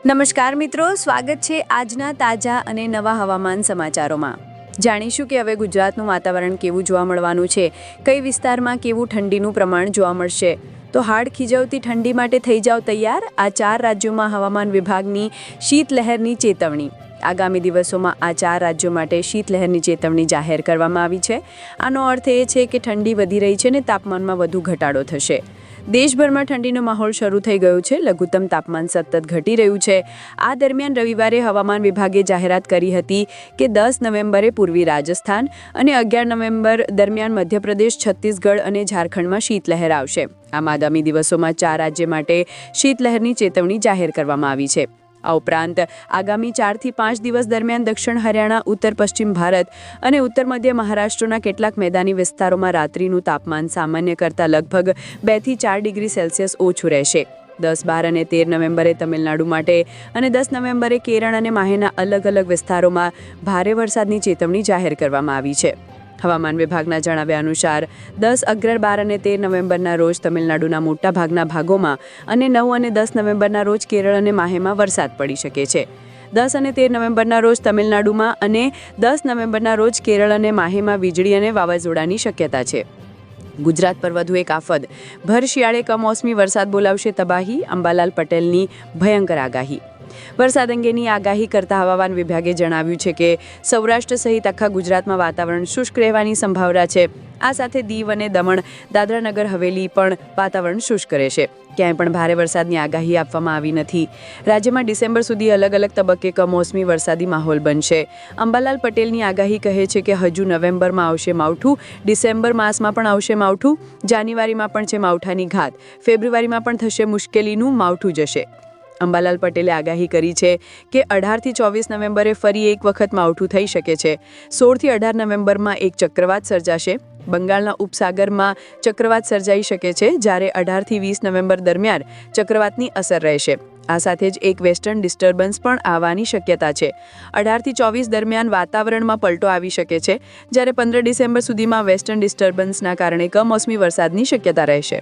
નમસ્કાર મિત્રો, સ્વાગત છે આજના તાજા અને નવા હવામાન સમાચારોમાં। જાણીશું કે હવે ગુજરાતનું વાતાવરણ કેવું જોવા મળવાનું છે, કઈ વિસ્તારમાં કેવું ઠંડીનું પ્રમાણ જોવા મળશે। તો હાડ ખીજવતી ઠંડી માટે થઈ જાઓ તૈયાર। આ 4 રાજ્યોમાં હવામાન વિભાગની શીતલહેરની ચેતવણી। આગામી દિવસોમાં આ 4 રાજ્યો માટે શીતલહેરની ચેતવણી જાહેર કરવામાં આવી છે। આનો અર્થ એ છે કે ઠંડી વધી રહી છે અને તાપમાનમાં વધુ ઘટાડો થશે। દેશભરમાં ઠંડીનો માહોલ શરૂ થઈ ગયો છે। લઘુત્તમ તાપમાન સતત ઘટી રહ્યું છે। આ દરમિયાન રવિવારે હવામાન વિભાગે જાહેરાત કરી હતી કે 10 નવેમ્બરે પૂર્વી રાજસ્થાન અને 11 નવેમ્બર દરમિયાન મધ્યપ્રદેશ, છત્તીસગઢ અને ઝારખંડમાં શીતલહેર આવશે। આમ આગામી દિવસોમાં 4 રાજ્ય માટે શીતલહેરની ચેતવણી જાહેર કરવામાં આવી છે। આ ઉપરાંત આગામી 4 થી 5 દિવસ દરમિયાન દક્ષિણ હરિયાણા, ઉત્તર પશ્ચિમ ભારત અને ઉત્તર મધ્ય મહારાષ્ટ્રના કેટલાક મેદાની વિસ્તારોમાં રાત્રિનું તાપમાન સામાન્ય કરતાં લગભગ 2 થી 4 ડિગ્રી સેલ્સિયસ ઓછું રહેશે। 10, 12 અને 13 નવેમ્બરે તમિલનાડુ માટે અને 10 નવેમ્બરે કેરળ અને માહેના અલગ અલગ વિસ્તારોમાં ભારે વરસાદની ચેતવણી જાહેર કરવામાં આવી છે। હવામાન વિભાગના જણાવ્યા અનુસાર 10, 11, 12 અને 13 નવેમ્બરના રોજ તમિલનાડુના મોટા ભાગના ભાગોમાં અને 9 અને 10 નવેમ્બરના રોજ કેરળ અને માહેમાં વરસાદ પડી શકે છે। 10 અને 13 નવેમ્બરના રોજ તમિલનાડુમાં અને 10 નવેમ્બરના રોજ કેરળ અને માહેમાં વીજળી અને વાવાઝોડાની શક્યતા છે। ગુજરાત પર વધુ એક આફત। ભર શિયાળે કમોસમી વરસાદ બોલાવશે તબાહી, અંબાલાલ પટેલની ભયંકર આગાહી। વરસાદ અંગેની આગાહી કરતા હવામાન વિભાગે જણાવ્યું છે કે સૌરાષ્ટ્ર સહિત આખા ગુજરાતમાં વાતાવરણ શુષ્ક રહેવાની સંભાવના છે। આ સાથે દીવ અને દમણ, દાદરા નગર હવેલી પણ વાતાવરણ શુષ્ક રહેશે। ક્યાંય પણ ભારે વરસાદની આગાહી આપવામાં આવી નથી। રાજ્યમાં ડિસેમ્બર સુધી અલગ અલગ તબક્કે કમોસમી વરસાદી માહોલ બનશે। અંબાલાલ પટેલની આગાહી કહે છે કે હજુ નવેમ્બરમાં આવશે માવઠું, ડિસેમ્બર માસમાં પણ આવશે માવઠું, જાન્યુઆરીમાં પણ છે માવઠાની ઘાત, ફેબ્રુઆરીમાં પણ થશે મુશ્કેલીનું માવઠું જશે। અંબાલાલ પટેલે આગાહી કરી છે કે 18 થી 24 નવેમ્બરે ફરી એક વખત માવઠું થઈ શકે છે। 16 થી 18 નવેમ્બરમાં એક ચક્રવાત સર્જાશે। બંગાળના ઉપસાગરમાં ચક્રવાત સર્જાઈ શકે છે, જ્યારે 18 થી 20 નવેમ્બર દરમિયાન ચક્રવાતની અસર રહેશે। આ સાથે જ એક વેસ્ટર્ન ડિસ્ટર્બન્સ પણ આવવાની શક્યતા છે। 18 થી 24 દરમિયાન વાતાવરણમાં પલટો આવી શકે છે, જ્યારે 15 ડિસેમ્બર સુધીમાં વેસ્ટર્ન ડિસ્ટર્બન્સના કારણે કમોસમી વરસાદની શક્યતા રહેશે।